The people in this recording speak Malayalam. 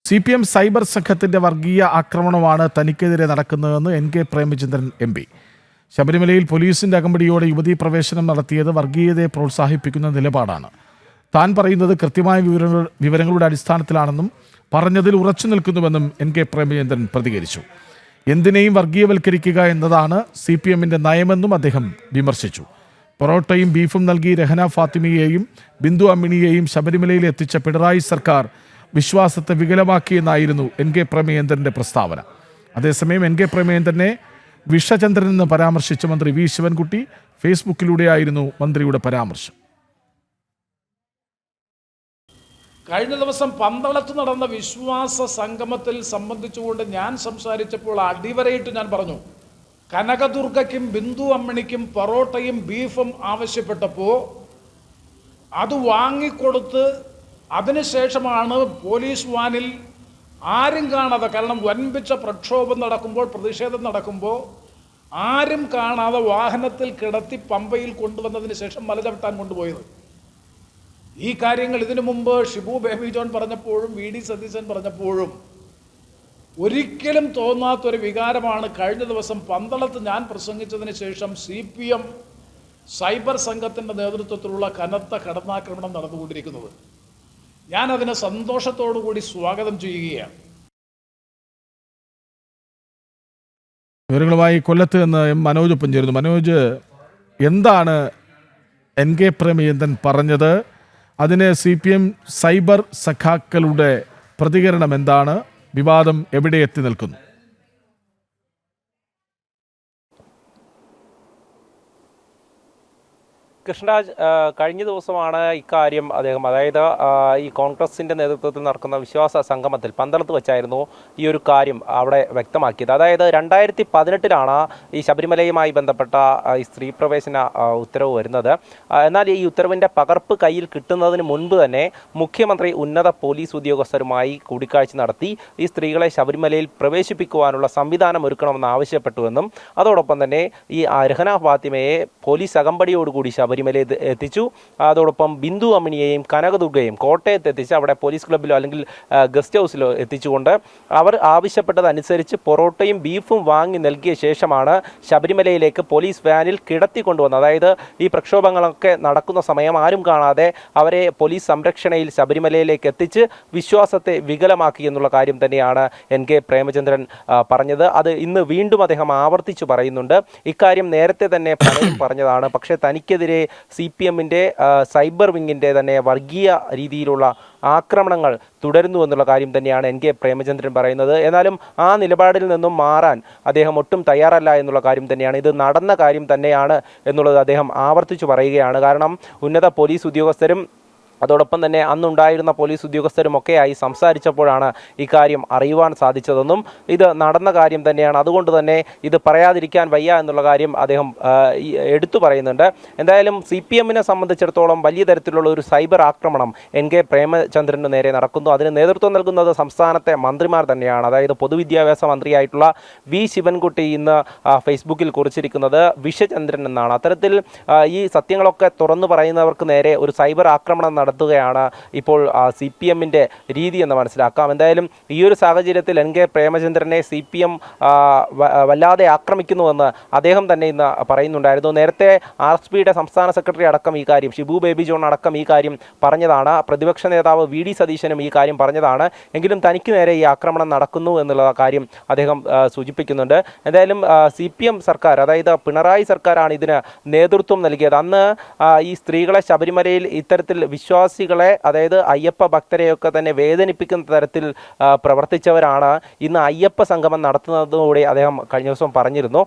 CPM സൈബർ സംഘത്തിന്റെ വർഗീയ ആക്രമണമാണ് തനിക്കെതിരെ നടക്കുന്നതെന്ന് NK പ്രേമചന്ദ്രൻ MP. ശബരിമലയിൽ പോലീസിന്റെ അകമ്പടിയോടെ യുവതീ പ്രവേശനം നടത്തിയത് വർഗീയതയെ പ്രോത്സാഹിപ്പിക്കുന്ന നിലപാടാണ്. താൻ പറയുന്നത് കൃത്യമായ വിവരങ്ങളുടെ അടിസ്ഥാനത്തിലാണെന്നും പറഞ്ഞതിൽ ഉറച്ചു നിൽക്കുന്നുവെന്നും NK പ്രേമചന്ദ്രൻ പ്രതികരിച്ചു. എന്തിനേയും വർഗീയവൽക്കരിക്കുക എന്നതാണ് CPMന്റെ നയമെന്നും അദ്ദേഹം വിമർശിച്ചു. പൊറോട്ടയും ബീഫും നൽകി രഹന ഫാത്തിമയെയും ബിന്ദു അമ്മിണിയെയും ശബരിമലയിൽ എത്തിച്ച പിണറായി സർക്കാർ വിശ്വാസത്തെ വികലമാക്കിയെന്നായിരുന്നു NK പ്രേമചന്ദ്രന്റെ പ്രസ്താവന. അതേസമയം NK പ്രേമചന്ദ്രനെ വിഷചന്ദ്രൻ എന്ന് പരാമർശിച്ച മന്ത്രി V ശിവൻകുട്ടി ഫേസ്ബുക്കിലൂടെയായിരുന്നു മന്ത്രിയുടെ പരാമർശം. കഴിഞ്ഞ ദിവസം പന്തളത്ത് നടന്ന വിശ്വാസ സംഗമത്തിൽ സംബന്ധിച്ചുകൊണ്ട് ഞാൻ സംസാരിച്ചപ്പോൾ അടിവരയിട്ട് ഞാൻ പറഞ്ഞു, കനകദുർഗയ്ക്കും ബിന്ദു അമ്മിണിക്കും പൊറോട്ടയും ബീഫും ആവശ്യപ്പെട്ടപ്പോൾ അത് വാങ്ങിക്കൊടുത്ത് അതിനുശേഷമാണ് പോലീസ് വാനിൽ ആരും കാണാതെ, കാരണം വൻപിച്ച പ്രക്ഷോഭം നടക്കുമ്പോൾ, പ്രതിഷേധം നടക്കുമ്പോൾ ആരും കാണാതെ വാഹനത്തിൽ കിടത്തി പമ്പയിൽ കൊണ്ടുവന്നതിന് ശേഷം മല ചവിട്ടാൻ കൊണ്ടുപോയത്. ഈ കാര്യങ്ങൾ ഇതിനു മുമ്പ് ഷിബു ബേബി ജോൺ പറഞ്ഞപ്പോഴും VD സതീശൻ പറഞ്ഞപ്പോഴും ഒരിക്കലും തോന്നാത്തൊരു വികാരമാണ് കഴിഞ്ഞ ദിവസം പന്തളത്ത് ഞാൻ പ്രസംഗിച്ചതിന് ശേഷം CPM സൈബർ സംഘത്തിൻ്റെ നേതൃത്വത്തിലുള്ള കനത്ത കടന്നാക്രമണം നടന്നുകൊണ്ടിരിക്കുന്നത്. ഞാനതിനെ സന്തോഷത്തോടു കൂടി സ്വാഗതം ചെയ്യുകയാണ്. വിവരങ്ങളുമായി കൊല്ലത്ത് നിന്ന് മനോജ് ഒപ്പം ചേരുന്നു. മനോജ്, എന്താണ് NK പ്രേമചന്ദ്രൻ പറഞ്ഞത്? അതിന് CPM സൈബർ സഖാക്കളുടെ പ്രതികരണം എന്താണ്? വിവാദം എവിടെ എത്തി നിൽക്കുന്നു? കൃഷ്ണരാജ്, കഴിഞ്ഞ ദിവസമാണ് ഇക്കാര്യം അദ്ദേഹം, അതായത് ഈ കോൺഗ്രസിൻ്റെ നേതൃത്വത്തിൽ നടക്കുന്ന വിശ്വാസ സംഗമത്തിൽ പന്തളത്ത് വെച്ചായിരുന്നു ഈ ഒരു കാര്യം അവിടെ വ്യക്തമാക്കിയത്. അതായത് 2018 ഈ ശബരിമലയുമായി ബന്ധപ്പെട്ട ഈ സ്ത്രീ പ്രവേശന ഉത്തരവ് വരുന്നത്. എന്നാൽ ഈ ഉത്തരവിൻ്റെ പകർപ്പ് കയ്യിൽ കിട്ടുന്നതിന് മുൻപ് തന്നെ മുഖ്യമന്ത്രി ഉന്നത പോലീസ് ഉദ്യോഗസ്ഥരുമായി കൂടിക്കാഴ്ച നടത്തി ഈ സ്ത്രീകളെ ശബരിമലയിൽ പ്രവേശിപ്പിക്കുവാനുള്ള സംവിധാനം ഒരുക്കണമെന്ന് ആവശ്യപ്പെട്ടുവെന്നും അതോടൊപ്പം തന്നെ ഈ രഹന ഫാത്തിമയെ പോലീസ് അകമ്പടിയോടുകൂടി ശബരിമലയിൽ എത്തിച്ചു. അതോടൊപ്പം ബിന്ദു അമ്മിണിയെയും കനകദുർഗയെയും കോട്ടയത്ത് എത്തിച്ച് അവിടെ പോലീസ് ക്ലബ്ബിലോ അല്ലെങ്കിൽ ഗസ്റ്റ് ഹൗസിലോ എത്തിച്ചുകൊണ്ട് അവർ ആവശ്യപ്പെട്ടതനുസരിച്ച് പൊറോട്ടയും ബീഫും വാങ്ങി നൽകിയ ശേഷമാണ് ശബരിമലയിലേക്ക് പോലീസ് വാനിൽ കിടത്തിക്കൊണ്ടുവന്നത്. അതായത് ഈ പ്രക്ഷോഭങ്ങളൊക്കെ നടക്കുന്ന സമയം ആരും കാണാതെ അവരെ പോലീസ് സംരക്ഷണയിൽ ശബരിമലയിലേക്ക് എത്തിച്ച് വിശ്വാസത്തെ വികലമാക്കി എന്നുള്ള കാര്യം തന്നെയാണ് NK പ്രേമചന്ദ്രൻ പറഞ്ഞത്. അത് ഇന്ന് വീണ്ടും അദ്ദേഹം ആവർത്തിച്ചു പറയുന്നുണ്ട്. ഇക്കാര്യം നേരത്തെ തന്നെ പലരും പറഞ്ഞതാണ്. പക്ഷേ തനിക്കെതിരെ CPMന്റെ സൈബർ വിങ്ങിൻ്റെ തന്നെ വർഗീയ രീതിയിലുള്ള ആക്രമണങ്ങൾ തുടരുന്നു എന്നുള്ള കാര്യം തന്നെയാണ് NK പ്രേമചന്ദ്രൻ പറയുന്നത്. എന്നാലും ആ നിലപാടിൽ നിന്നും മാറാൻ അദ്ദേഹം ഒട്ടും തയ്യാറല്ല എന്നുള്ള കാര്യം തന്നെയാണ്, ഇത് നടന്ന കാര്യം തന്നെയാണ് എന്നുള്ളത് അദ്ദേഹം ആവർത്തിച്ചു പറയുകയാണ്. കാരണം ഉന്നത പോലീസ് ഉദ്യോഗസ്ഥരും അതോടൊപ്പം തന്നെ അന്നുണ്ടായിരുന്ന പോലീസ് ഉദ്യോഗസ്ഥരുമൊക്കെയായി സംസാരിച്ചപ്പോഴാണ് ഇക്കാര്യം അറിയുവാൻ സാധിച്ചതെന്നും ഇത് നടന്ന കാര്യം തന്നെയാണ്. അതുകൊണ്ട് തന്നെ ഇത് പറയാതിരിക്കാൻ വയ്യ എന്നുള്ള കാര്യം അദ്ദേഹം എടുത്തു പറയുന്നുണ്ട്. എന്തായാലും CPMനെ സംബന്ധിച്ചിടത്തോളം വലിയ തരത്തിലുള്ള ഒരു സൈബർ ആക്രമണം NK പ്രേമചന്ദ്രന് നേരെ നടക്കുന്നു. അതിന് നേതൃത്വം നൽകുന്നത് സംസ്ഥാനത്തെ മന്ത്രിമാർ തന്നെയാണ്. അതായത് പൊതുവിദ്യാഭ്യാസ മന്ത്രിയായിട്ടുള്ള V ശിവൻകുട്ടി ഇന്ന് ഫേസ്ബുക്കിൽ കുറിച്ചിരിക്കുന്നത് വിഷചന്ദ്രൻ എന്നാണ്. അത്തരത്തിൽ ഈ സത്യങ്ങളൊക്കെ തുറന്നു പറയുന്നവർക്ക് നേരെ ഒരു സൈബർ ആക്രമണം നടത്തുകയാണ് ഇപ്പോൾ CPMന്റെ രീതി എന്ന് മനസ്സിലാക്കാം. എന്തായാലും ഈ ഒരു സാഹചര്യത്തിൽ NK പ്രേമചന്ദ്രനെ CPM വല്ലാതെ ആക്രമിക്കുന്നുവെന്ന് അദ്ദേഹം തന്നെ ഇന്ന് പറയുന്നുണ്ടായിരുന്നു. നേരത്തെ RSPയുടെ സംസ്ഥാന സെക്രട്ടറി അടക്കം ഈ കാര്യം, ഷിബു ബേബി ജോൺ അടക്കം ഈ കാര്യം പറഞ്ഞതാണ്. പ്രതിപക്ഷ നേതാവ് VD സതീശനും ഈ കാര്യം പറഞ്ഞതാണ്. എങ്കിലും തനിക്ക് നേരെ ഈ ആക്രമണം നടക്കുന്നു എന്നുള്ള കാര്യം അദ്ദേഹം സൂചിപ്പിക്കുന്നുണ്ട്. എന്തായാലും CPM സർക്കാർ, അതായത് പിണറായി സർക്കാരാണ് ഇതിന് നേതൃത്വം നൽകിയത്. അന്ന് ഈ സ്ത്രീകളെ ശബരിമലയിൽ ഇത്തരത്തിൽ വിശ്വാസികളെ, അതായത് അയ്യപ്പ ഭക്തരെയൊക്കെ തന്നെ വേദനിപ്പിക്കുന്ന തരത്തിൽ പ്രവർത്തിച്ചവരാണ് ഇന്ന് അയ്യപ്പ സംഗമം നടത്തുന്നതോടെ അദ്ദേഹം കഴിഞ്ഞ ദിവസം പറഞ്ഞിരുന്നു.